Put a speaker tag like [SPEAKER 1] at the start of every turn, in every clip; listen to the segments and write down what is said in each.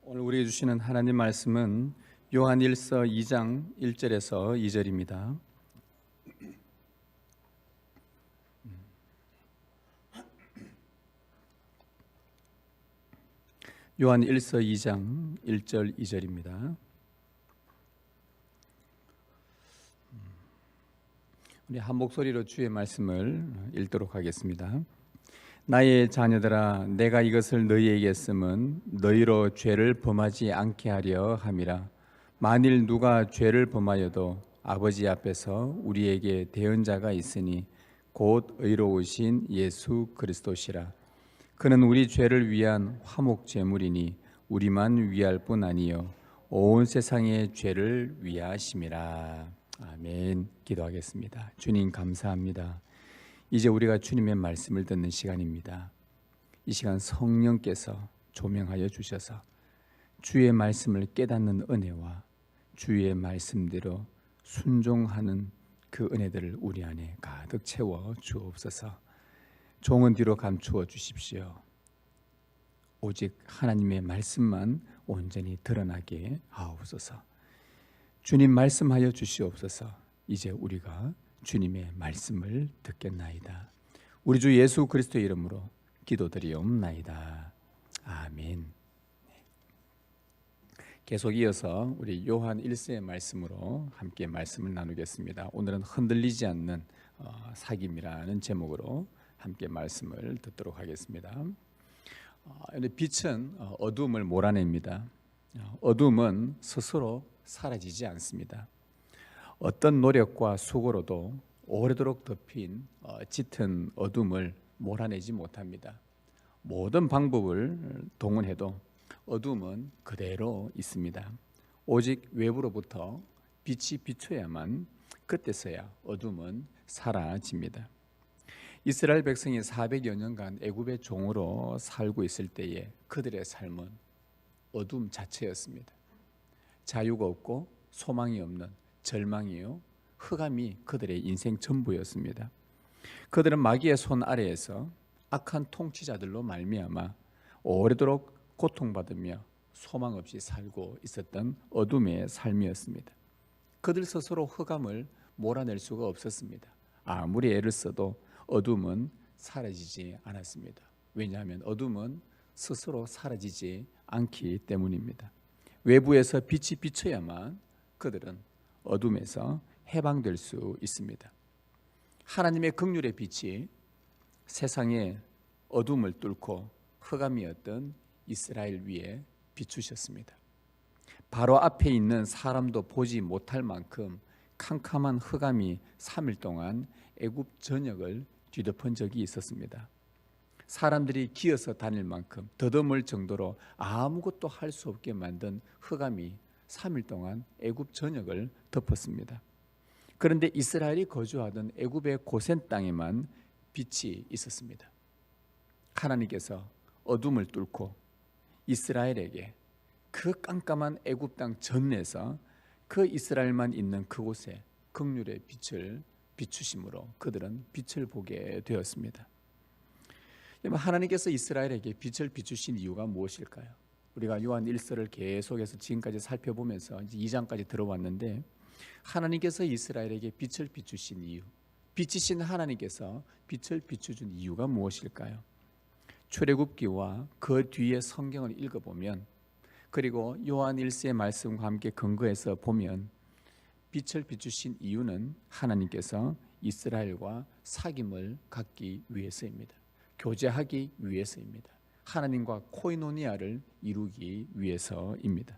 [SPEAKER 1] 오늘 우리에게 주시는 하나님 말씀은 요한일서 2장 1절에서 2절입니다. 요한일서 2장 1절 2절입니다. 우리 한 목소리로 주의 말씀을 읽도록 하겠습니다. 나의 자녀들아, 내가 이것을 너희에게 쓰면 너희로 죄를 범하지 않게 하려 함이라. 만일 누가 죄를 범하여도 아버지 앞에서 우리에게 대언자가 있으니 곧 의로우신 예수 그리스도시라. 그는 우리 죄를 위한 화목 제물이니 우리만 위할 뿐 아니요 온 세상의 죄를 위하심이라. 아멘. 기도하겠습니다. 주님 감사합니다. 이제 우리가 주님의 말씀을 듣는 시간입니다. 이 시간 성령께서 조명하여 주셔서 주의 말씀을 깨닫는 은혜와 주의 말씀대로 순종하는 그 은혜들을 우리 안에 가득 채워 주옵소서. 종은 뒤로 감추어 주십시오. 오직 하나님의 말씀만 온전히 드러나게 하옵소서. 주님 말씀하여 주시옵소서. 이제 우리가 주님의 말씀을 듣겠나이다. 우리 주 예수 그리스도의 이름으로 기도드리옵나이다. 아멘. 계속 이어서 우리 요한 1서의 말씀으로 함께 말씀을 나누겠습니다. 오늘은 흔들리지 않는 사귐이라는 제목으로 함께 말씀을 듣도록 하겠습니다. 빛은 어둠을 몰아냅니다. 어둠은 스스로 사라지지 않습니다. 어떤 노력과 수고로도 오래도록 덮인 짙은 어둠을 몰아내지 못합니다. 모든 방법을 동원해도 어둠은 그대로 있습니다. 오직 외부로부터 빛이 비춰야만 그때서야 어둠은 사라집니다. 이스라엘 백성이 400여 년간 애굽의 종으로 살고 있을 때에 그들의 삶은 어둠 자체였습니다. 자유가 없고 소망이 없는 절망이요 흑암이 그들의 인생 전부였습니다. 그들은 마귀의 손 아래에서 악한 통치자들로 말미암아 오래도록 고통받으며 소망 없이 살고 있었던 어둠의 삶이었습니다. 그들 스스로 흑암을 몰아낼 수가 없었습니다. 아무리 애를 써도 어둠은 사라지지 않았습니다. 왜냐하면 어둠은 스스로 사라지지 않기 때문입니다. 외부에서 빛이 비쳐야만 그들은 어둠에서 해방될 수 있습니다. 하나님의 긍휼의 빛이 세상의 어둠을 뚫고 흑암이었던 이스라엘 위에 비추셨습니다. 바로 앞에 있는 사람도 보지 못할 만큼 캄캄한 흑암이 3일 동안 애굽 전역을 뒤덮은 적이 있었습니다. 사람들이 기어서 다닐 만큼 더듬을 정도로 아무것도 할 수 없게 만든 흑암이 3일 동안 애굽 전역을 덮었습니다. 그런데 이스라엘이 거주하던 애굽의 고센 땅에만 빛이 있었습니다. 하나님께서 어둠을 뚫고 이스라엘에게 그 깜깜한 애굽 땅 전에서 그 이스라엘만 있는 그곳에 긍휼의 빛을 비추심으로 그들은 빛을 보게 되었습니다. 하나님께서 이스라엘에게 빛을 비추신 이유가 무엇일까요? 우리가 요한 1서를 계속해서 지금까지 살펴보면서 이제 2장까지 들어왔는데 하나님께서 이스라엘에게 빛을 비추신 이유, 빛이신 하나님께서 빛을 비춰준 이유가 무엇일까요? 출애굽기와 그 뒤에 성경을 읽어보면 그리고 요한 1서의 말씀과 함께 근거해서 보면 빛을 비추신 이유는 하나님께서 이스라엘과 사귐을 갖기 위해서입니다. 교제하기 위해서입니다. 하나님과 코이노니아를 이루기 위해서입니다.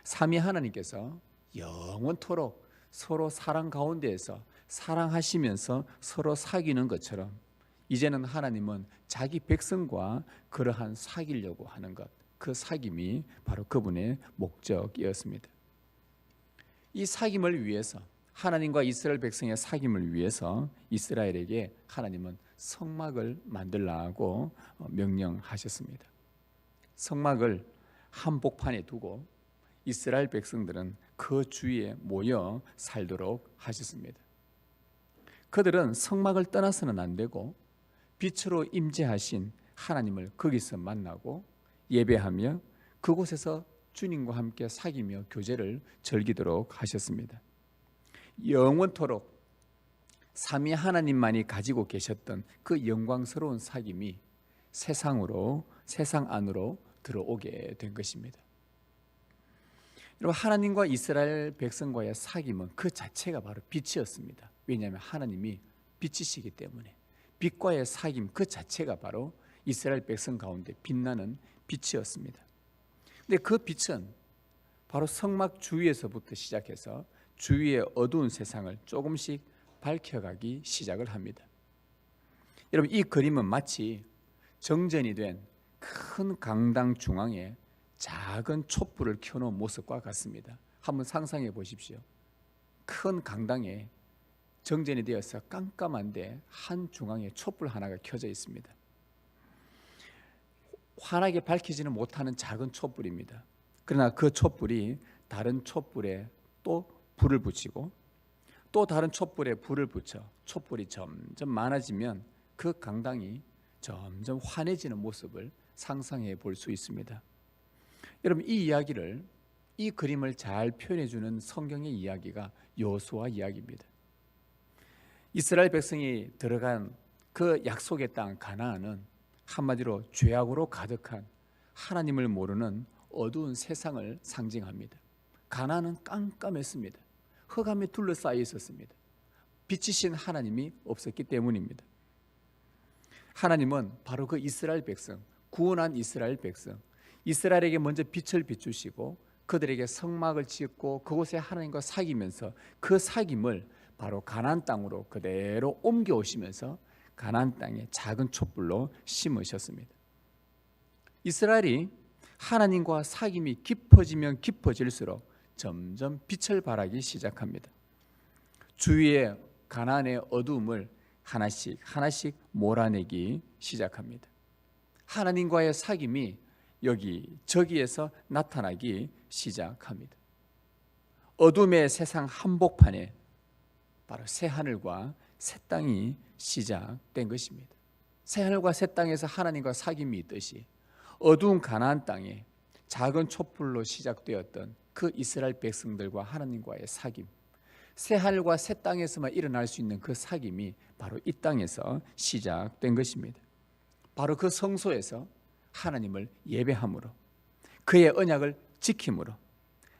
[SPEAKER 1] 삼위 하나님께서 영원토록 서로 사랑 가운데에서 사랑하시면서 서로 사귀는 것처럼 이제는 하나님은 자기 백성과 그러한 사귀려고 하는 것, 그 사귐이 바로 그분의 목적이었습니다. 이 사귐을 위해서 하나님과 이스라엘 백성의 사귐을 위해서 이스라엘에게 하나님은 성막을 만들라고 명령하셨습니다. 성막을 한복판에 두고 이스라엘 백성들은 그 주위에 모여 살도록 하셨습니다. 그들은 성막을 떠나서는 안 되고 빛으로 임재하신 하나님을 거기서 만나고 예배하며 그곳에서 주님과 함께 사귀며 교제를 즐기도록 하셨습니다. 영원토록 삼위 하나님만이 가지고 계셨던 그 영광스러운 사귐이 세상 안으로 들어오게 된 것입니다. 여러분, 하나님과 이스라엘 백성과의 사귐은 그 자체가 바로 빛이었습니다. 왜냐하면 하나님이 빛이시기 때문에 빛과의 사귐 그 자체가 바로 이스라엘 백성 가운데 빛나는 빛이었습니다. 근데 그 빛은 바로 성막 주위에서부터 시작해서 주위의 어두운 세상을 조금씩 밝혀가기 시작을 합니다. 여러분, 이 그림은 마치 정전이 된 큰 강당 중앙에 작은 촛불을 켜놓은 모습과 같습니다. 한번 상상해 보십시오. 큰 강당에 정전이 되어서 깜깜한데 한 중앙에 촛불 하나가 켜져 있습니다. 환하게 밝히지는 못하는 작은 촛불입니다. 그러나 그 촛불이 다른 촛불에 또 불을 붙이고 또 다른 촛불에 불을 붙여 촛불이 점점 많아지면 그 강당이 점점 환해지는 모습을 상상해 볼 수 있습니다. 여러분, 이 그림을 잘 표현해 주는 성경의 이야기가 여호수아 이야기입니다. 이스라엘 백성이 들어간 그 약속의 땅 가나안은 한마디로 죄악으로 가득한 하나님을 모르는 어두운 세상을 상징합니다. 가나안은 깜깜했습니다. 흑암에 둘러싸여 있었습니다. 빛이신 하나님이 없었기 때문입니다. 하나님은 바로 그 이스라엘 백성, 구원한 이스라엘 백성, 이스라엘에게 먼저 빛을 비추시고 그들에게 성막을 짓고 그곳에 하나님과 사귀면서 그 사귐을 바로 가나안 땅으로 그대로 옮겨오시면서 가나안 땅에 작은 촛불로 심으셨습니다. 이스라엘이 하나님과 사귐이 깊어지면 깊어질수록 점점 빛을 발하기 시작합니다. 주위의 가나안의 어두움을 하나씩 몰아내기 시작합니다. 하나님과의 사귐이 저기에서 나타나기 시작합니다. 어둠의 세상 한복판에 바로 새 하늘과 새 땅이 시작된 것입니다. 새 하늘과 새 땅에서 하나님과 사귐이 있듯이 어두운 가나안 땅에 작은 촛불로 시작되었던 그 이스라엘 백성들과 하나님과의 사귐, 새 하늘과 새 땅에서만 일어날 수 있는 그 사귐이 바로 이 땅에서 시작된 것입니다. 바로 그 성소에서 하나님을 예배함으로, 그의 언약을 지킴으로,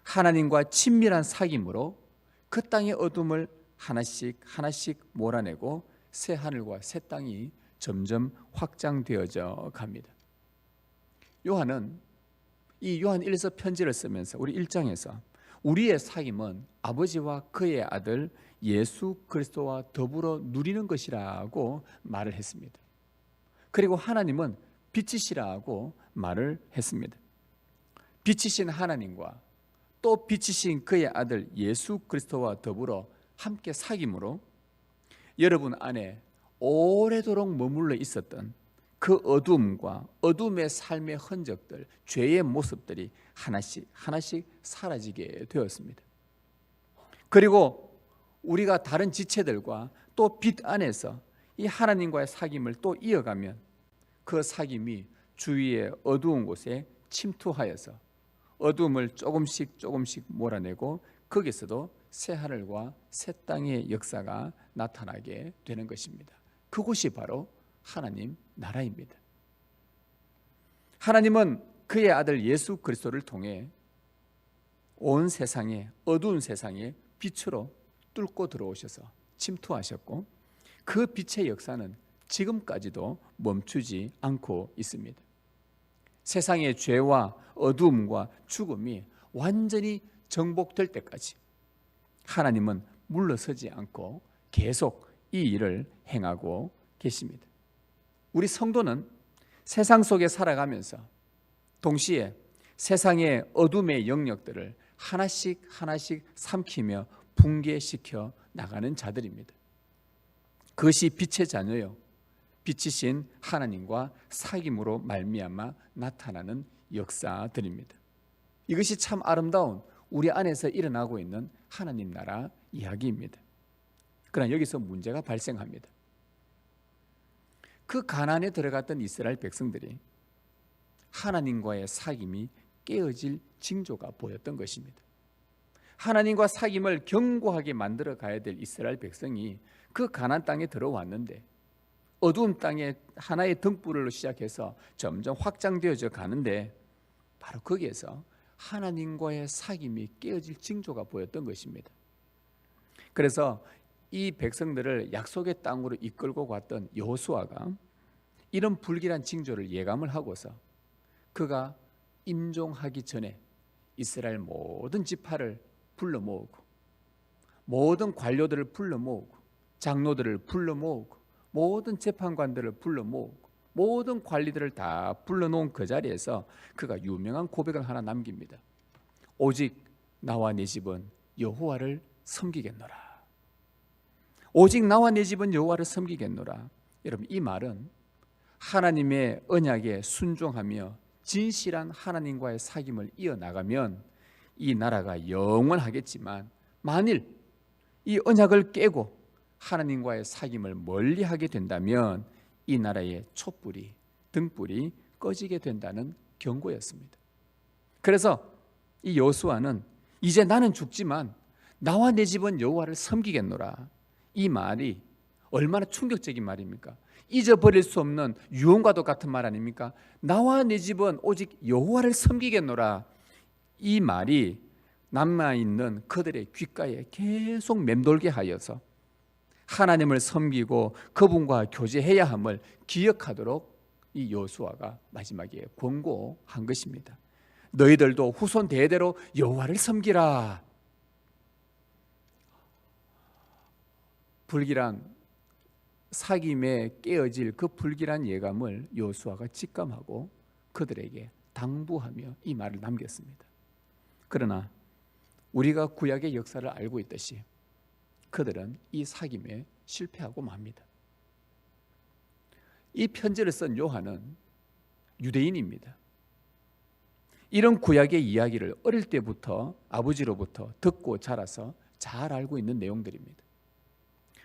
[SPEAKER 1] 하나님과 친밀한 사귐으로 그 땅의 어둠을 하나씩 몰아내고 새 하늘과 새 땅이 점점 확장되어져 갑니다. 요한은 이 요한 1서 편지를 쓰면서 우리 1장에서 우리의 사귐은 아버지와 그의 아들 예수 그리스도와 더불어 누리는 것이라고 말을 했습니다. 그리고 하나님은 빛이시라고 말을 했습니다. 빛이신 하나님과 또 빛이신 그의 아들 예수 그리스도와 더불어 함께 사귐으로 여러분 안에 오래도록 머물러 있었던 그 어둠과 어둠의 삶의 흔적들, 죄의 모습들이 하나씩 사라지게 되었습니다. 그리고 우리가 다른 지체들과 또 빛 안에서 이 하나님과의 사귐을 또 이어가면 그 사귐이 주위의 어두운 곳에 침투하여서 어둠을 조금씩 몰아내고 거기서도 새 하늘과 새 땅의 역사가 나타나게 되는 것입니다. 그곳이 바로 하나님 나라입니다. 하나님은 그의 아들 예수 그리스도를 통해 온 세상에 어두운 세상에 빛으로 뚫고 들어오셔서 침투하셨고 그 빛의 역사는 지금까지도 멈추지 않고 있습니다. 세상의 죄와 어두움과 죽음이 완전히 정복될 때까지 하나님은 물러서지 않고 계속 이 일을 행하고 계십니다. 우리 성도는 세상 속에 살아가면서 동시에 세상의 어둠의 영역들을 하나씩 삼키며 붕괴시켜 나가는 자들입니다. 그것이 빛의 자녀요 빛이신 하나님과 사귐으로 말미암아 나타나는 역사들입니다. 이것이 참 아름다운 우리 안에서 일어나고 있는 하나님 나라 이야기입니다. 그러나 여기서 문제가 발생합니다. 그 가나안에 들어갔던 이스라엘 백성들이 하나님과의 사귐이 깨어질 징조가 보였던 것입니다. 하나님과 사귐을 견고하게 만들어 가야 될 이스라엘 백성이 그 가나안 땅에 들어왔는데 어두운 땅에 하나의 등불로 시작해서 점점 확장되어져 가는데 바로 거기에서 하나님과의 사귐이 깨어질 징조가 보였던 것입니다. 그래서 이 백성들을 약속의 땅으로 이끌고 갔던 여호수아가 이런 불길한 징조를 예감을 하고서 그가 임종하기 전에 이스라엘 모든 지파를 불러 모으고 모든 관료들을 불러 모으고 장로들을 불러 모으고 모든 재판관들을 불러 모으고 모든 관리들을 다 불러놓은 그 자리에서 그가 유명한 고백을 하나 남깁니다. 오직 나와 내 집은 여호와를 섬기겠노라. 오직 나와 내 집은 여호와를 섬기겠노라. 여러분, 이 말은 하나님의 언약에 순종하며 진실한 하나님과의 사귐을 이어나가면 이 나라가 영원하겠지만 만일 이 언약을 깨고 하나님과의 사귐을 멀리하게 된다면 이 나라의 촛불이 등불이 꺼지게 된다는 경고였습니다. 그래서 이 여호수아는 이제 나는 죽지만 나와 내 집은 여호와를 섬기겠노라. 이 말이 얼마나 충격적인 말입니까? 잊어버릴 수 없는 유언과도 같은 말 아닙니까? 나와 내 집은 오직 여호와를 섬기겠노라. 이 말이 남아있는 그들의 귓가에 계속 맴돌게 하여서 하나님을 섬기고 그분과 교제해야 함을 기억하도록 이 여호수아가 마지막에 권고한 것입니다. 너희들도 후손 대대로 여호와를 섬기라. 불길한 사귐에 깨어질 그 불길한 예감을 여호수아가 직감하고 그들에게 당부하며 이 말을 남겼습니다. 그러나 우리가 구약의 역사를 알고 있듯이 그들은 이 사귐에 실패하고 맙니다. 이 편지를 쓴 요한은 유대인입니다. 이런 구약의 이야기를 어릴 때부터 아버지로부터 듣고 자라서 잘 알고 있는 내용들입니다.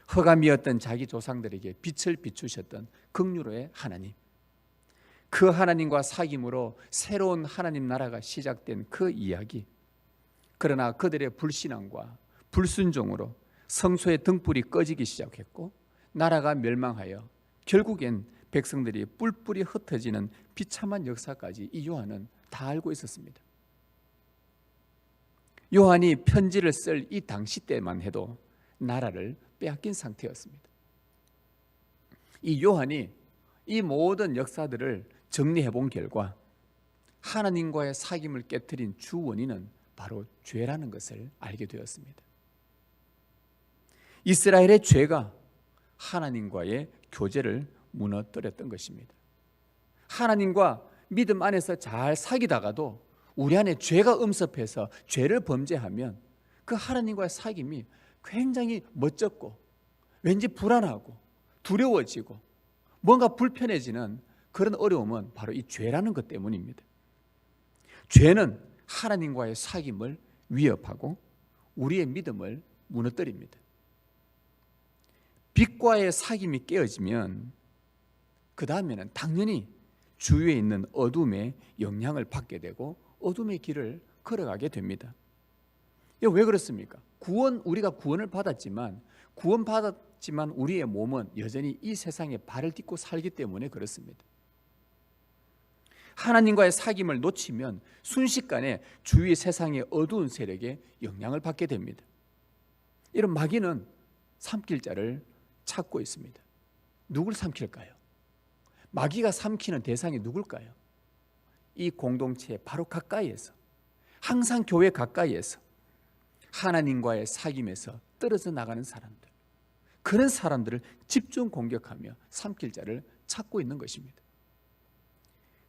[SPEAKER 1] 흑암이었던 자기 조상들에게 빛을 비추셨던 긍휼의 하나님, 그 하나님과 사귐으로 새로운 하나님 나라가 시작된 그 이야기. 그러나 그들의 불신앙과 불순종으로 성소의 등불이 꺼지기 시작했고 나라가 멸망하여 결국엔 백성들이 뿔뿔이 흩어지는 비참한 역사까지 이 요한은 다 알고 있었습니다. 요한이 편지를 쓸 이 당시 때만 해도 나라를 빼앗긴 상태였습니다. 이 요한이 이 모든 역사들을 정리해 본 결과 하나님과의 사귐을 깨트린 주 원인은 바로 죄라는 것을 알게 되었습니다. 이스라엘의 죄가 하나님과의 교제를 무너뜨렸던 것입니다. 하나님과 믿음 안에서 잘 사귀다가도 우리 안에 죄가 음습해서 죄를 범죄하면 그 하나님과의 사귐이 굉장히 멋쩍고 왠지 불안하고 두려워지고 뭔가 불편해지는 그런 어려움은 바로 이 죄라는 것 때문입니다. 죄는 하나님과의 사귐을 위협하고 우리의 믿음을 무너뜨립니다. 빛과의 사귐이 깨어지면 그 다음에는 당연히 주위에 있는 어둠의 영향을 받게 되고 어둠의 길을 걸어가게 됩니다. 이거 왜 그렇습니까? 우리가 구원을 받았지만 우리의 몸은 여전히 이 세상에 발을 딛고 살기 때문에 그렇습니다. 하나님과의 사귐을 놓치면 순식간에 주위 세상의 어두운 세력에 영향을 받게 됩니다. 이런 마귀는 삼킬 자를 찾고 있습니다. 누굴 삼킬까요? 마귀가 삼키는 대상이 누굴까요? 이 공동체 바로 가까이에서, 항상 교회 가까이에서 하나님과의 사귐에서 떨어져 나가는 사람들, 그런 사람들을 집중 공격하며 삼킬 자를 찾고 있는 것입니다.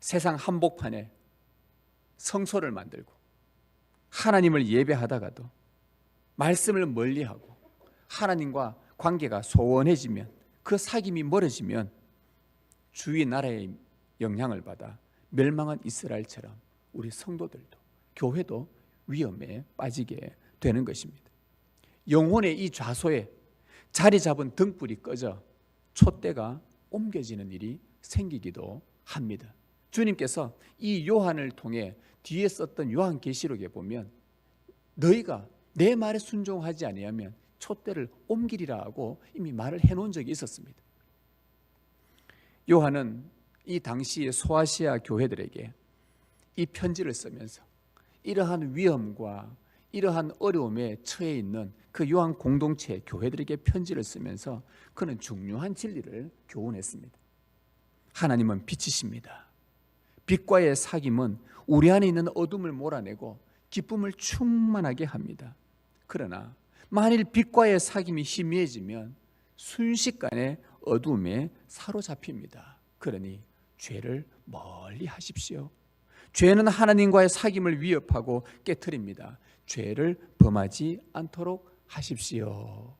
[SPEAKER 1] 세상 한복판에 성소를 만들고 하나님을 예배하다가도 말씀을 멀리하고 하나님과 관계가 소원해지면, 그 사귐이 멀어지면 주위 나라의 영향을 받아 멸망한 이스라엘처럼 우리 성도들도, 교회도 위험에 빠지게 되는 것입니다. 영혼의 이 좌소에 자리 잡은 등불이 꺼져 촛대가 옮겨지는 일이 생기기도 합니다. 주님께서 이 요한을 통해 뒤에 썼던 요한계시록에 보면 너희가 내 말에 순종하지 아니하면 촛대를 옮기리라 하고 이미 말을 해놓은 적이 있었습니다. 요한은 이 당시 소아시아 교회들에게 이 편지를 쓰면서 이러한 위험과 이러한 어려움에 처해 있는 그 요한 공동체 교회들에게 편지를 쓰면서 그는 중요한 진리를 교훈했습니다. 하나님은 빛이십니다. 빛과의 사귐은 우리 안에 있는 어둠을 몰아내고 기쁨을 충만하게 합니다. 그러나 만일 빛과의 사귐이 희미해지면 순식간에 어둠에 사로잡힙니다. 그러니 죄를 멀리 하십시오. 죄는 하나님과의 사귐을 위협하고 깨트립니다. 죄를 범하지 않도록 하십시오.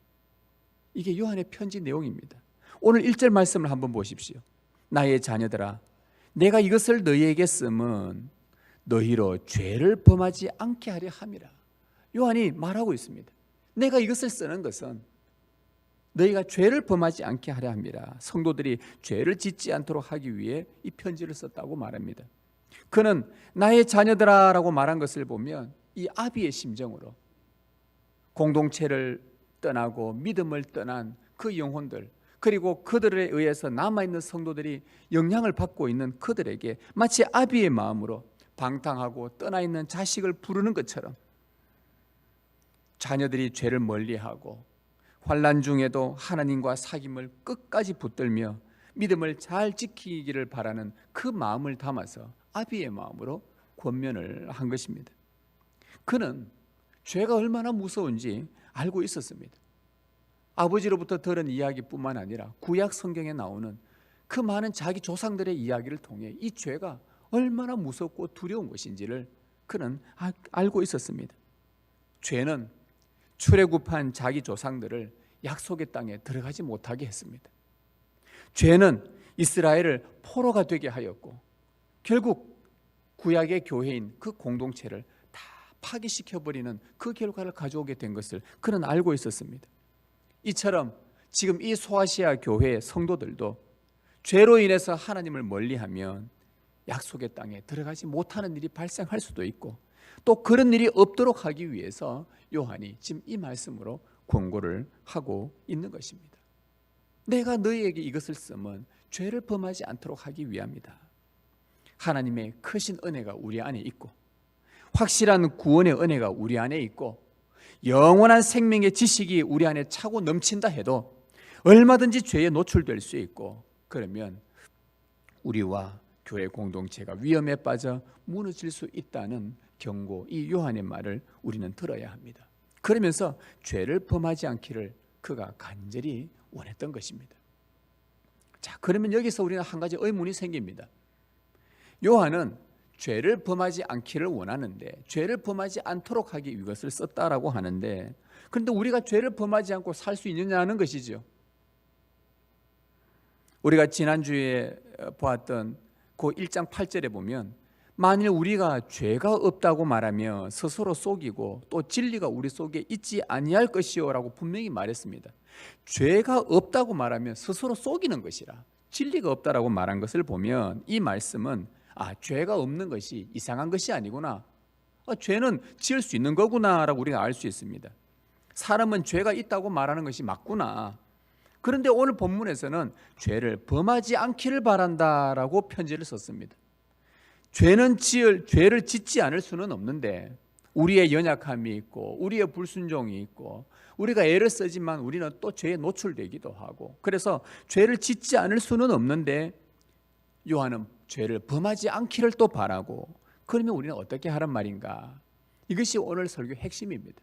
[SPEAKER 1] 이게 요한의 편지 내용입니다. 오늘 1절 말씀을 한번 보십시오. 나의 자녀들아, 내가 이것을 너희에게 쓰면 너희로 죄를 범하지 않게 하려 함이라. 요한이 말하고 있습니다. 내가 이것을 쓰는 것은 너희가 죄를 범하지 않게 하려 함이라. 성도들이 죄를 짓지 않도록 하기 위해 이 편지를 썼다고 말합니다. 그는 나의 자녀들아 라고 말한 것을 보면 이 아비의 심정으로 공동체를 떠나고 믿음을 떠난 그 영혼들, 그리고 그들에 의해서 남아있는 성도들이 영향을 받고 있는 그들에게 마치 아비의 마음으로 방탕하고 떠나있는 자식을 부르는 것처럼 자녀들이 죄를 멀리하고 환난 중에도 하나님과 사귐을 끝까지 붙들며 믿음을 잘 지키기를 바라는 그 마음을 담아서 아비의 마음으로 권면을 한 것입니다. 그는 죄가 얼마나 무서운지 알고 있었습니다. 아버지로부터 들은 이야기뿐만 아니라 구약 성경에 나오는 그 많은 자기 조상들의 이야기를 통해 이 죄가 얼마나 무섭고 두려운 것인지를 그는 알고 있었습니다. 죄는 출애굽한 자기 조상들을 약속의 땅에 들어가지 못하게 했습니다. 죄는 이스라엘을 포로가 되게 하였고 결국 구약의 교회인 그 공동체를 다 파괴시켜버리는 그 결과를 가져오게 된 것을 그는 알고 있었습니다. 이처럼 지금 이 소아시아 교회의 성도들도 죄로 인해서 하나님을 멀리하면 약속의 땅에 들어가지 못하는 일이 발생할 수도 있고 또 그런 일이 없도록 하기 위해서 요한이 지금 이 말씀으로 권고를 하고 있는 것입니다. 내가 너희에게 이것을 쓰면 죄를 범하지 않도록 하기 위함이다. 하나님의 크신 은혜가 우리 안에 있고 확실한 구원의 은혜가 우리 안에 있고 영원한 생명의 지식이 우리 안에 차고 넘친다 해도 얼마든지 죄에 노출될 수 있고 그러면 우리와 교회 공동체가 위험에 빠져 무너질 수 있다는 경고, 이 요한의 말을 우리는 들어야 합니다. 그러면서 죄를 범하지 않기를 그가 간절히 원했던 것입니다. 자, 그러면 여기서 우리는 한 가지 의문이 생깁니다. 요한은 죄를 범하지 않기를 원하는데 죄를 범하지 않도록 하기 위해 이것을 썼다라고 하는데 그런데 우리가 죄를 범하지 않고 살 수 있느냐는 것이죠. 우리가 지난주에 보았던 그 1장 8절에 보면 만일 우리가 죄가 없다고 말하며 스스로 속이고 또 진리가 우리 속에 있지 아니할 것이요라고 분명히 말했습니다. 죄가 없다고 말하면 스스로 속이는 것이라 진리가 없다라고 말한 것을 보면 이 말씀은 죄가 없는 것이 이상한 것이 아니구나. 죄는 지을 수 있는 거구나라고 우리가 알 수 있습니다. 사람은 죄가 있다고 말하는 것이 맞구나. 그런데 오늘 본문에서는 죄를 범하지 않기를 바란다라고 편지를 썼습니다. 죄를 짓지 않을 수는 없는데 우리의 연약함이 있고 우리의 불순종이 있고 우리가 애를 쓰지만 우리는 또 죄에 노출되기도 하고 그래서 죄를 짓지 않을 수는 없는데 요한은 죄를 범하지 않기를 또 바라고 그러면 우리는 어떻게 하란 말인가? 이것이 오늘 설교의 핵심입니다.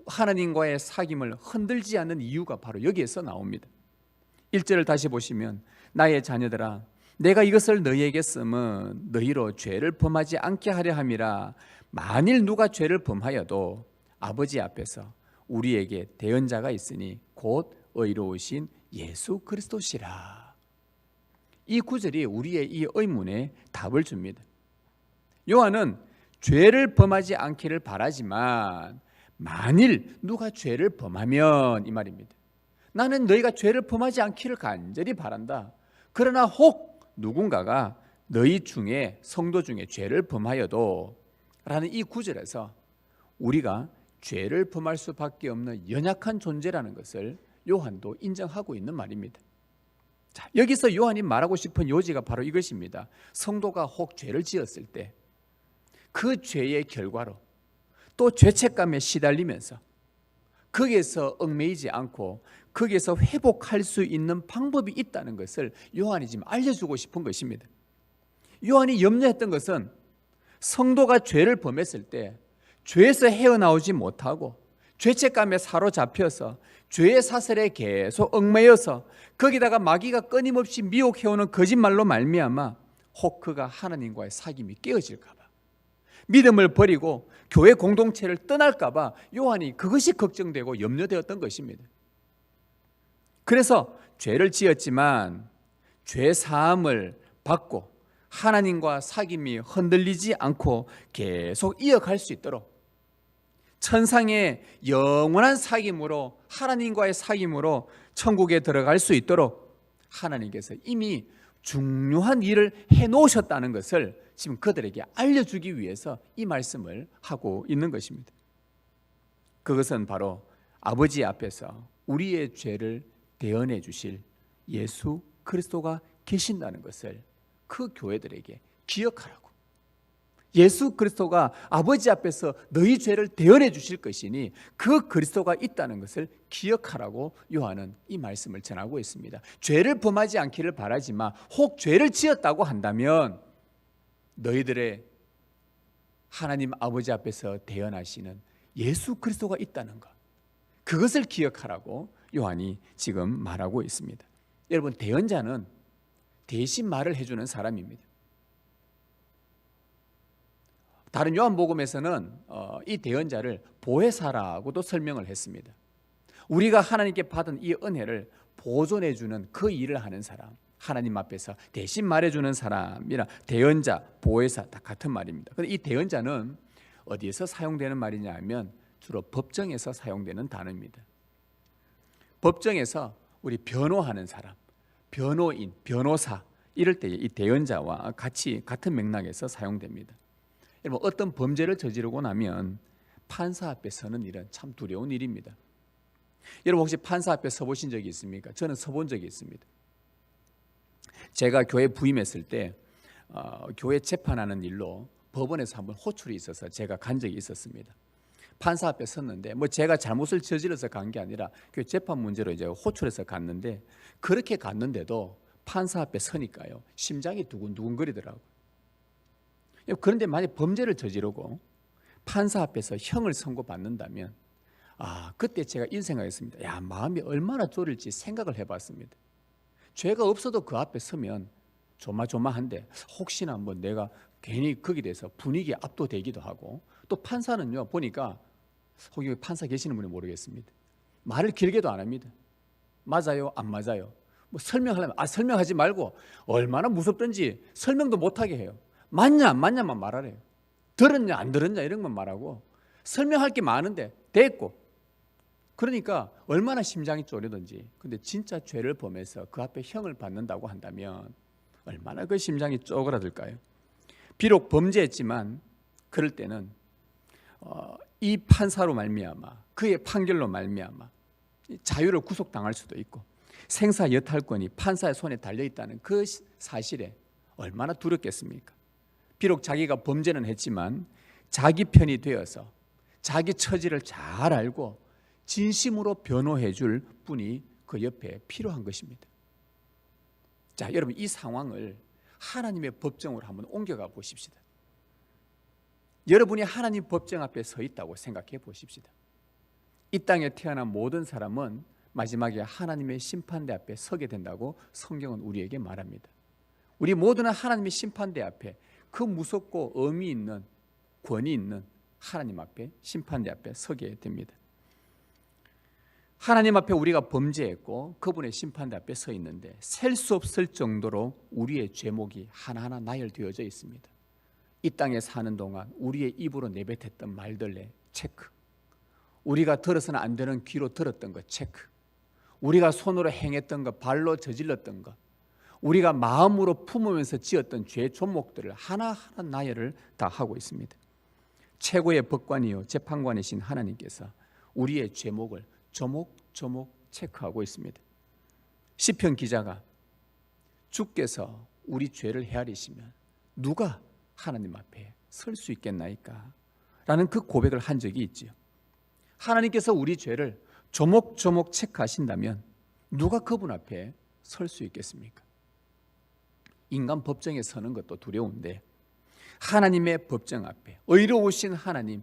[SPEAKER 1] 하나님과의 사귐을 흔들지 않는 이유가 바로 여기에서 나옵니다. 1절을 다시 보시면 나의 자녀들아 내가 이것을 너희에게 쓰면 너희로 죄를 범하지 않게 하려 함이라. 만일 누가 죄를 범하여도 아버지 앞에서 우리에게 대언자가 있으니 곧 의로우신 예수 그리스도시라. 이 구절이 우리의 이 의문에 답을 줍니다. 요한은 죄를 범하지 않기를 바라지만 만일 누가 죄를 범하면 이 말입니다. 나는 너희가 죄를 범하지 않기를 간절히 바란다. 그러나 혹 누군가가 너희 중에 성도 중에 죄를 범하여도 라는 이 구절에서 우리가 죄를 범할 수밖에 없는 연약한 존재라는 것을 요한도 인정하고 있는 말입니다. 자, 여기서 요한이 말하고 싶은 요지가 바로 이것입니다. 성도가 혹 죄를 지었을 때 그 죄의 결과로 또 죄책감에 시달리면서 거기에서 얽매이지 않고 거기에서 회복할 수 있는 방법이 있다는 것을 요한이 지금 알려주고 싶은 것입니다. 요한이 염려했던 것은 성도가 죄를 범했을 때 죄에서 헤어나오지 못하고 죄책감에 사로잡혀서 죄의 사슬에 계속 얽매여서 거기다가 마귀가 끊임없이 미혹해오는 거짓말로 말미암아 혹 그가 하나님과의 사귐이 깨어질까 봐, 믿음을 버리고 교회 공동체를 떠날까 봐 요한이 그것이 걱정되고 염려되었던 것입니다. 그래서 죄를 지었지만 죄 사함을 받고 하나님과 사귐이 흔들리지 않고 계속 이어갈 수 있도록 천상의 영원한 사귐으로, 하나님과의 사귐으로 천국에 들어갈 수 있도록 하나님께서 이미 중요한 일을 해놓으셨다는 것을 지금 그들에게 알려주기 위해서 이 말씀을 하고 있는 것입니다. 그것은 바로 아버지 앞에서 우리의 죄를 대언해 주실 예수 그리스도가 계신다는 것을 그 교회들에게 기억하라고, 예수 그리스도가 아버지 앞에서 너희 죄를 대언해 주실 것이니 그 그리스도가 있다는 것을 기억하라고 요한은 이 말씀을 전하고 있습니다. 죄를 범하지 않기를 바라지만 혹 죄를 지었다고 한다면 너희들의 하나님 아버지 앞에서 대언하시는 예수 그리스도가 있다는 것, 그것을 기억하라고 요한이 지금 말하고 있습니다. 여러분, 대언자는 대신 말을 해주는 사람입니다. 다른 요한복음에서는 이 대언자를 보혜사라고도 설명을 했습니다. 우리가 하나님께 받은 이 은혜를 보존해주는 그 일을 하는 사람, 하나님 앞에서 대신 말해주는 사람이라 대언자, 보혜사 다 같은 말입니다. 그런데 이 대언자는 어디에서 사용되는 말이냐 하면 주로 법정에서 사용되는 단어입니다. 법정에서 우리 변호하는 사람, 변호인, 변호사 이럴 때 이 대언자와 같이 같은 맥락에서 사용됩니다. 여러분, 어떤 범죄를 저지르고 나면 판사 앞에 서는 일은 참 두려운 일입니다. 여러분, 혹시 판사 앞에 서보신 적이 있습니까? 저는 서본 적이 있습니다. 제가 교회 부임했을 때 교회 재판하는 일로 법원에서 한번 호출이 있어서 제가 간 적이 있었습니다. 판사 앞에 섰는데 제가 잘못을 저질러서 간 게 아니라 교회 재판 문제로 이제 호출해서 갔는데, 그렇게 갔는데도 판사 앞에 서니까요 심장이 두근두근거리더라고요. 그런데 만약 범죄를 저지르고 판사 앞에서 형을 선고받는다면 그때 제가 이런 생각했습니다. 마음이 얼마나 졸일지 생각을 해봤습니다. 죄가 없어도 그 앞에 서면 조마조마한데 혹시나 내가 괜히 거기에 대해서 분위기에 압도되기도 하고, 또 판사는요 보니까 혹시 판사 계시는 분이 모르겠습니다. 말을 길게도 안 합니다. 맞아요, 안 맞아요. 설명하려면 설명하지 말고 얼마나 무섭든지 설명도 못하게 해요. 맞냐 안 맞냐만 말하래요. 들었냐 안 들었냐 이런 것만 말하고, 설명할 게 많은데 됐고, 그러니까 얼마나 심장이 쪼르든지. 근데 진짜 죄를 범해서 그 앞에 형을 받는다고 한다면 얼마나 그 심장이 쪼그라들까요? 비록 범죄했지만 그럴 때는 이 판사로 말미암아, 그의 판결로 말미암아 자유를 구속당할 수도 있고 생사 여탈권이 판사의 손에 달려있다는 그 사실에 얼마나 두렵겠습니까? 비록 자기가 범죄는 했지만 자기 편이 되어서 자기 처지를 잘 알고 진심으로 변호해 줄 분이 그 옆에 필요한 것입니다. 자, 여러분, 이 상황을 하나님의 법정으로 한번 옮겨가 보십시다. 여러분이 하나님 법정 앞에 서 있다고 생각해 보십시다. 이 땅에 태어난 모든 사람은 마지막에 하나님의 심판대 앞에 서게 된다고 성경은 우리에게 말합니다. 우리 모두는 하나님의 심판대 앞에, 그 무섭고 의미 있는, 권위 있는 하나님 앞에, 심판대 앞에 서게 됩니다. 하나님 앞에 우리가 범죄했고 그분의 심판대 앞에 서 있는데 셀 수 없을 정도로 우리의 죄목이 하나하나 나열되어져 있습니다. 이 땅에 사는 동안 우리의 입으로 내뱉었던 말들의 체크, 우리가 들어서는 안 되는 귀로 들었던 것 체크, 우리가 손으로 행했던 것, 발로 저질렀던 것, 우리가 마음으로 품으면서 지었던 죄 조목들을 하나하나 나열을 다 하고 있습니다. 최고의 법관이요 재판관이신 하나님께서 우리의 죄목을 조목조목 체크하고 있습니다. 시편 기자가 주께서 우리 죄를 헤아리시면 누가 하나님 앞에 설 수 있겠나이까? 라는 그 고백을 한 적이 있지요. 하나님께서 우리 죄를 조목조목 체크하신다면 누가 그분 앞에 설 수 있겠습니까? 인간 법정에 서는 것도 두려운데 하나님의 법정 앞에 의로우신 하나님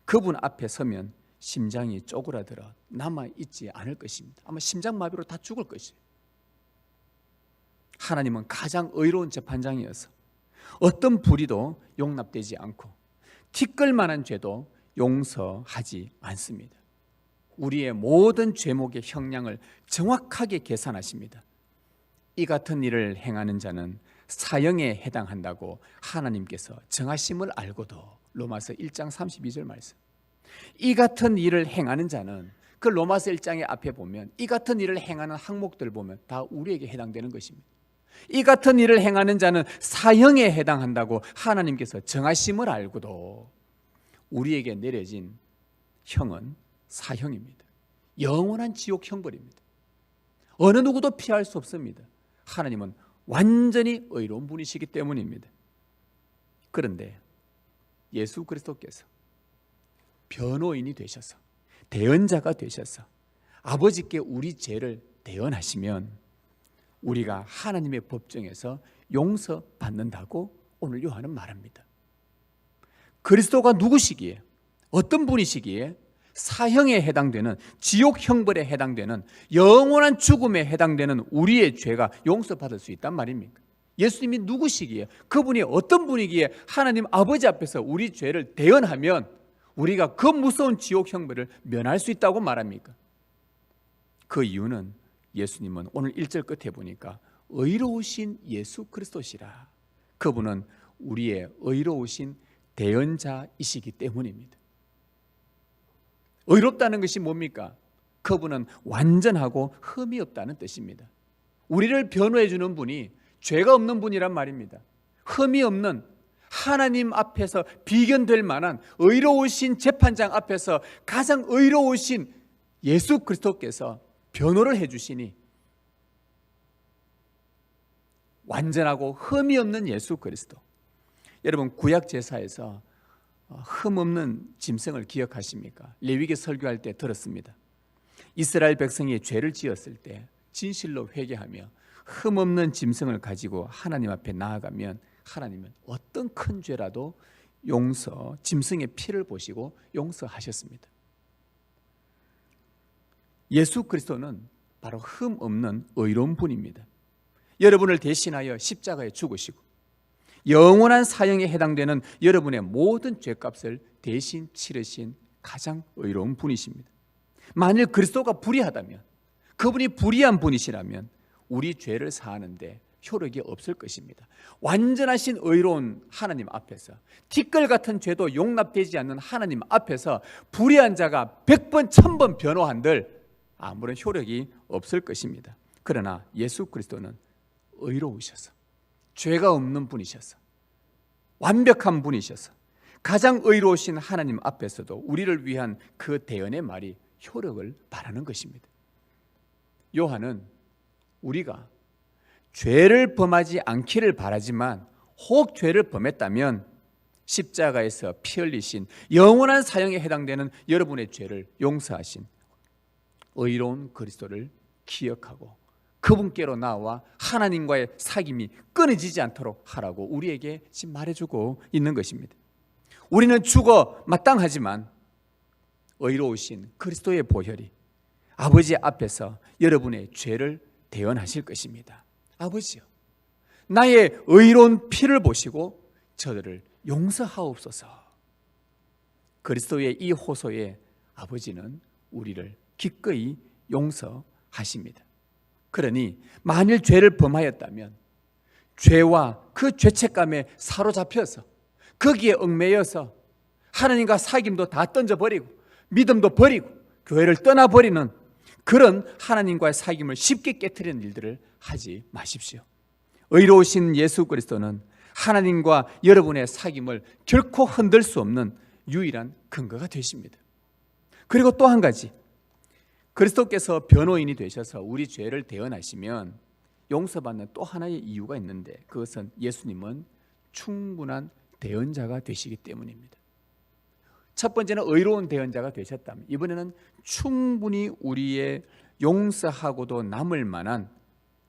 [SPEAKER 1] 그분 앞에 서면 심장이 쪼그라들어 남아있지 않을 것입니다. 아마 심장마비로 다 죽을 것이에요. 하나님은 가장 의로운 재판장이어서 어떤 불의도 용납되지 않고 티끌만한 죄도 용서하지 않습니다. 우리의 모든 죄목의 형량을 정확하게 계산하십니다. 이 같은 일을 행하는 자는 사형에 해당한다고 하나님께서 정하심을 알고도 로마서 1장 32절 말씀. 이 같은 일을 행하는 자는 그 로마서 1장의 앞에 보면 이 같은 일을 행하는 항목들 보면 다 우리에게 해당되는 것입니다. 이 같은 일을 행하는 자는 사형에 해당한다고 하나님께서 정하심을 알고도 우리에게 내려진 형은 사형입니다. 영원한 지옥 형벌입니다. 어느 누구도 피할 수 없습니다. 하나님은 완전히 의로운 분이시기 때문입니다. 그런데 예수 그리스도께서 변호인이 되셔서 대언자가 되셔서 아버지께 우리 죄를 대언하시면 우리가 하나님의 법정에서 용서받는다고 오늘 요한은 말합니다. 그리스도가 누구시기에 어떤 분이시기에 사형에 해당되는 지옥 형벌에 해당되는 영원한 죽음에 해당되는 우리의 죄가 용서받을 수 있단 말입니까? 예수님이 누구시기에 그분이 어떤 분이기에 하나님 아버지 앞에서 우리 죄를 대언하면 우리가 그 무서운 지옥 형벌을 면할 수 있다고 말합니까? 그 이유는 예수님은 오늘 1절 끝에 보니까 의로우신 예수 그리스도시라. 그분은 우리의 의로우신 대언자이시기 때문입니다. 의롭다는 것이 뭡니까? 그분은 완전하고 흠이 없다는 뜻입니다. 우리를 변호해 주는 분이 죄가 없는 분이란 말입니다. 흠이 없는 하나님 앞에서 비견될 만한 의로우신 재판장 앞에서 가장 의로우신 예수 그리스도께서 변호를 해 주시니 완전하고 흠이 없는 예수 그리스도. 여러분 구약 제사에서 흠 없는 짐승을 기억하십니까? 레위기 설교할 때 들었습니다. 이스라엘 백성이 죄를 지었을 때 진실로 회개하며 흠 없는 짐승을 가지고 하나님 앞에 나아가면 하나님은 어떤 큰 죄라도 짐승의 피를 보시고 용서하셨습니다. 예수 그리스도는 바로 흠 없는 의로운 분입니다. 여러분을 대신하여 십자가에 죽으시고 영원한 사형에 해당되는 여러분의 모든 죄값을 대신 치르신 가장 의로운 분이십니다. 만일 그리스도가 불의하다면, 그분이 불의한 분이시라면 우리 죄를 사하는데 효력이 없을 것입니다. 완전하신 의로운 하나님 앞에서 티끌 같은 죄도 용납되지 않는 하나님 앞에서 불의한 자가 100번 1000번 변호한들 아무런 효력이 없을 것입니다. 그러나 예수 그리스도는 의로우셔서 죄가 없는 분이셔서 완벽한 분이셔서 가장 의로우신 하나님 앞에서도 우리를 위한 그 대언의 말이 효력을 발하는 것입니다. 요한은 우리가 죄를 범하지 않기를 바라지만 혹 죄를 범했다면 십자가에서 피 흘리신 영원한 사형에 해당되는 여러분의 죄를 용서하신 의로운 그리스도를 기억하고 그분께로 나와 하나님과의 사귐이 끊어지지 않도록 하라고 우리에게 지금 말해주고 있는 것입니다. 우리는 죽어 마땅하지만 의로우신 그리스도의 보혈이 아버지 앞에서 여러분의 죄를 대언하실 것입니다. 아버지요, 나의 의로운 피를 보시고 저들을 용서하옵소서. 그리스도의 이 호소에 아버지는 우리를 기꺼이 용서하십니다. 그러니 만일 죄를 범하였다면 죄와 그 죄책감에 사로잡혀서 거기에 얽매여서 하나님과 사귐도 다 던져버리고 믿음도 버리고 교회를 떠나버리는 그런 하나님과의 사귐을 쉽게 깨트리는 일들을 하지 마십시오. 의로우신 예수 그리스도는 하나님과 여러분의 사귐을 결코 흔들 수 없는 유일한 근거가 되십니다. 그리고 또 한 가지, 그리스도께서 변호인이 되셔서 우리 죄를 대언하시면 용서받는 또 하나의 이유가 있는데, 그것은 예수님은 충분한 대언자가 되시기 때문입니다. 첫 번째는 의로운 대언자가 되셨다면, 이번에는 충분히 우리의 용서하고도 남을 만한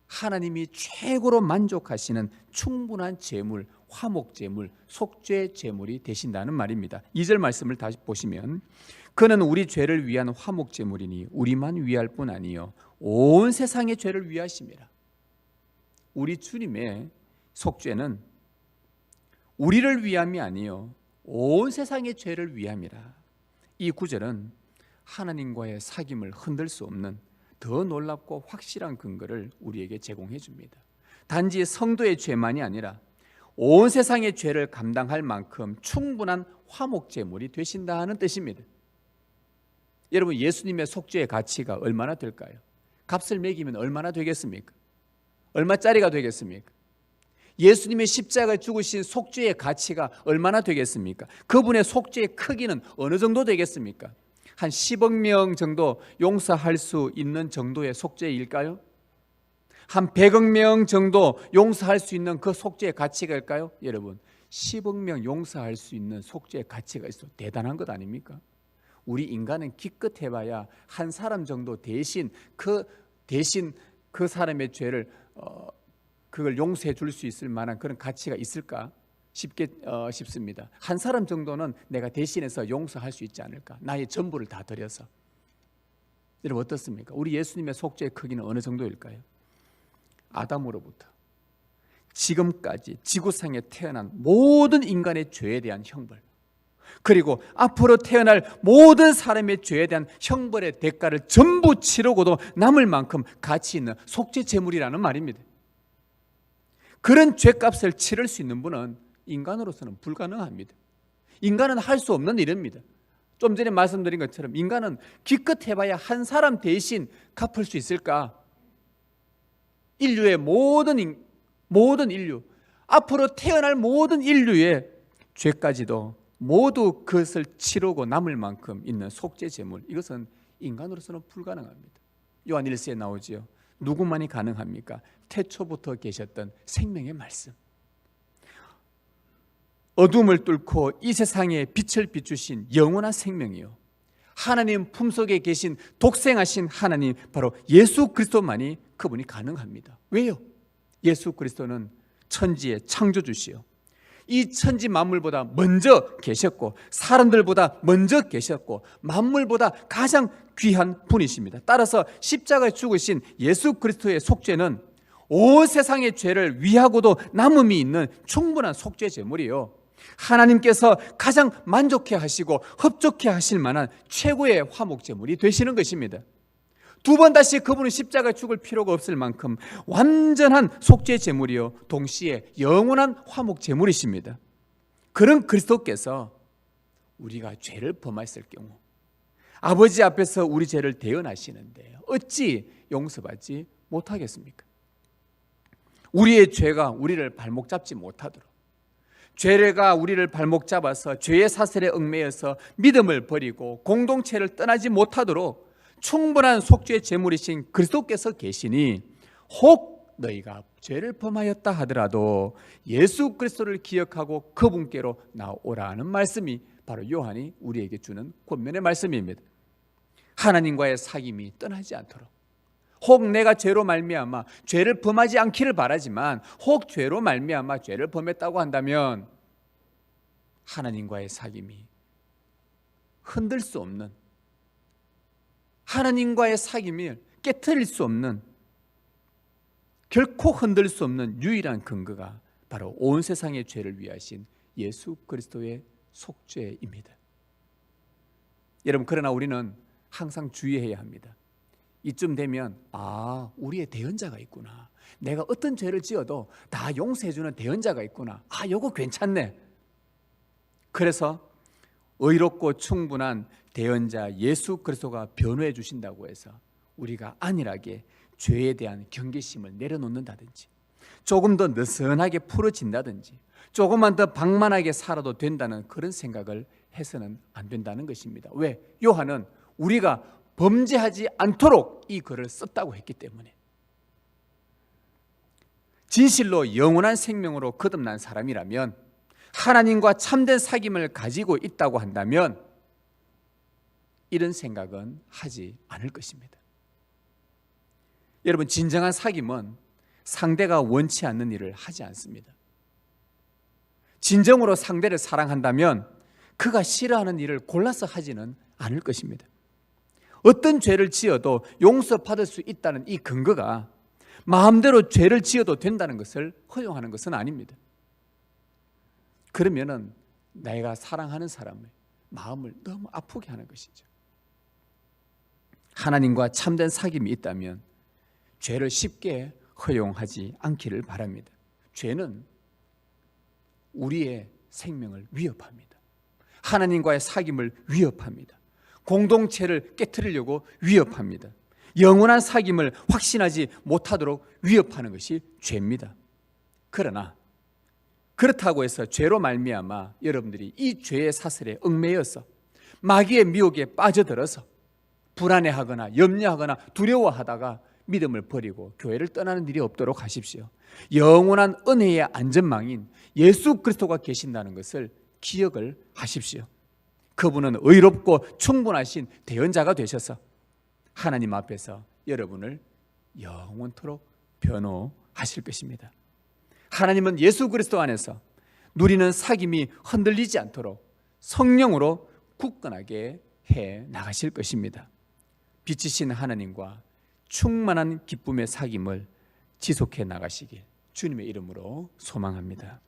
[SPEAKER 1] 하나님이 최고로 만족하시는 충분한 제물, 화목제물, 속죄제물이 되신다는 말입니다. 2절 말씀을 다시 보시면, 그는 우리 죄를 위한 화목제물이니 우리만 위할 뿐 아니요 온 세상의 죄를 위하심이라. 우리 주님의 속죄는 우리를 위함이 아니요 온 세상의 죄를 위함이라. 이 구절은 하나님과의 사귐을 흔들 수 없는 더 놀랍고 확실한 근거를 우리에게 제공해 줍니다. 단지 성도의 죄만이 아니라 온 세상의 죄를 감당할 만큼 충분한 화목제물이 되신다는 뜻입니다. 여러분, 예수님의 속죄의 가치가 얼마나 될까요? 값을 매기면 얼마나 되겠습니까? 얼마짜리가 되겠습니까? 예수님의 십자가에 죽으신 속죄의 가치가 얼마나 되겠습니까? 그분의 속죄의 크기는 어느 정도 되겠습니까? 한 10억 명 정도 용서할 수 있는 정도의 속죄일까요? 한 100억 명 정도 용서할 수 있는 그 속죄의 가치가일까요? 여러분, 10억 명 용서할 수 있는 속죄의 가치가 있어 대단한 것 아닙니까? 우리 인간은 기껏 해봐야 한 사람 정도 대신 그 사람의 죄를 그걸 용서해 줄 수 있을 만한 그런 가치가 있을까 싶습니다. 한 사람 정도는 내가 대신해서 용서할 수 있지 않을까? 나의 전부를 다 드려서. 여러분, 어떻습니까? 우리 예수님의 속죄의 크기는 어느 정도일까요? 아담으로부터 지금까지 지구상에 태어난 모든 인간의 죄에 대한 형벌, 그리고 앞으로 태어날 모든 사람의 죄에 대한 형벌의 대가를 전부 치르고도 남을 만큼 가치 있는 속죄 제물이라는 말입니다. 그런 죄값을 치를 수 있는 분은 인간으로서는 불가능합니다. 인간은 할 수 없는 일입니다. 좀 전에 말씀드린 것처럼 인간은 기껏 해봐야 한 사람 대신 갚을 수 있을까? 인류의 모든 인류, 앞으로 태어날 모든 인류의 죄까지도 모두 그것을 치르고 남을 만큼 있는 속죄 제물, 이것은 인간으로서는 불가능합니다. 요한 1서에 나오지요. 누구만이 가능합니까? 태초부터 계셨던 생명의 말씀, 어둠을 뚫고 이 세상에 빛을 비추신 영원한 생명이요, 하나님 품속에 계신 독생하신 하나님, 바로 예수 그리스도만이 그분이 가능합니다. 왜요? 예수 그리스도는 천지의 창조주시요, 이 천지 만물보다 먼저 계셨고 사람들보다 먼저 계셨고 만물보다 가장 귀한 분이십니다. 따라서 십자가에 죽으신 예수 그리스도의 속죄는 온 세상의 죄를 위하고도 남음이 있는 충분한 속죄 제물이요, 하나님께서 가장 만족해 하시고 흡족해 하실 만한 최고의 화목 제물이 되시는 것입니다. 두 번 다시 그분은 십자가에 죽을 필요가 없을 만큼 완전한 속죄 제물이요, 동시에 영원한 화목 제물이십니다. 그런 그리스도께서 우리가 죄를 범했을 경우 아버지 앞에서 우리 죄를 대언하시는데 어찌 용서받지 못하겠습니까? 우리의 죄가 우리를 발목 잡지 못하도록, 죄가 우리를 발목 잡아서 죄의 사슬에 얽매여서 믿음을 버리고 공동체를 떠나지 못하도록 충분한 속죄 제물이신 그리스도께서 계시니, 혹 너희가 죄를 범하였다 하더라도 예수 그리스도를 기억하고 그분께로 나오라는 말씀이 바로 요한이 우리에게 주는 권면의 말씀입니다. 하나님과의 사귐이 떠나지 않도록, 혹 내가 죄로 말미암아 죄를 범하지 않기를 바라지만 혹 죄로 말미암아 죄를 범했다고 한다면 하나님과의 사귐이 흔들 수 없는, 하나님과의 사귐을 깨트릴 수 없는, 결코 흔들 수 없는 유일한 근거가 바로 온 세상의 죄를 위하신 예수 그리스도의 속죄입니다. 여러분, 그러나 우리는 항상 주의해야 합니다. 이쯤 되면 우리의 대언자가 있구나, 내가 어떤 죄를 지어도 다 용서해주는 대언자가 있구나, 요거 괜찮네. 그래서 의롭고 충분한 대언자 예수 그리스도가 변호해 주신다고 해서 우리가 안일하게 죄에 대한 경계심을 내려놓는다든지, 조금 더 느슨하게 풀어진다든지, 조금만 더 방만하게 살아도 된다는 그런 생각을 해서는 안 된다는 것입니다. 왜? 요한은 우리가 범죄하지 않도록 이 글을 썼다고 했기 때문에. 진실로 영원한 생명으로 거듭난 사람이라면, 하나님과 참된 사귐을 가지고 있다고 한다면 이런 생각은 하지 않을 것입니다. 여러분, 진정한 사귐은 상대가 원치 않는 일을 하지 않습니다. 진정으로 상대를 사랑한다면 그가 싫어하는 일을 골라서 하지는 않을 것입니다. 어떤 죄를 지어도 용서받을 수 있다는 이 근거가 마음대로 죄를 지어도 된다는 것을 허용하는 것은 아닙니다. 그러면은 내가 사랑하는 사람의 마음을 너무 아프게 하는 것이죠. 하나님과 참된 사귐이 있다면 죄를 쉽게 허용하지 않기를 바랍니다. 죄는 우리의 생명을 위협합니다. 하나님과의 사귐을 위협합니다. 공동체를 깨트리려고 위협합니다. 영원한 사귐을 확신하지 못하도록 위협하는 것이 죄입니다. 그러나 그렇다고 해서 죄로 말미암아 여러분들이 이 죄의 사슬에 얽매여서 마귀의 미혹에 빠져들어서 불안해하거나 염려하거나 두려워하다가 믿음을 버리고 교회를 떠나는 일이 없도록 하십시오. 영원한 은혜의 안전망인 예수 그리스도가 계신다는 것을 기억을 하십시오. 그분은 의롭고 충분하신 대언자가 되셔서 하나님 앞에서 여러분을 영원토록 변호하실 것입니다. 하나님은 예수 그리스도 안에서 누리는 사귐이 흔들리지 않도록 성령으로 굳건하게 해 나가실 것입니다. 빛이신 하나님과 충만한 기쁨의 사귐을 지속해 나가시길 주님의 이름으로 소망합니다.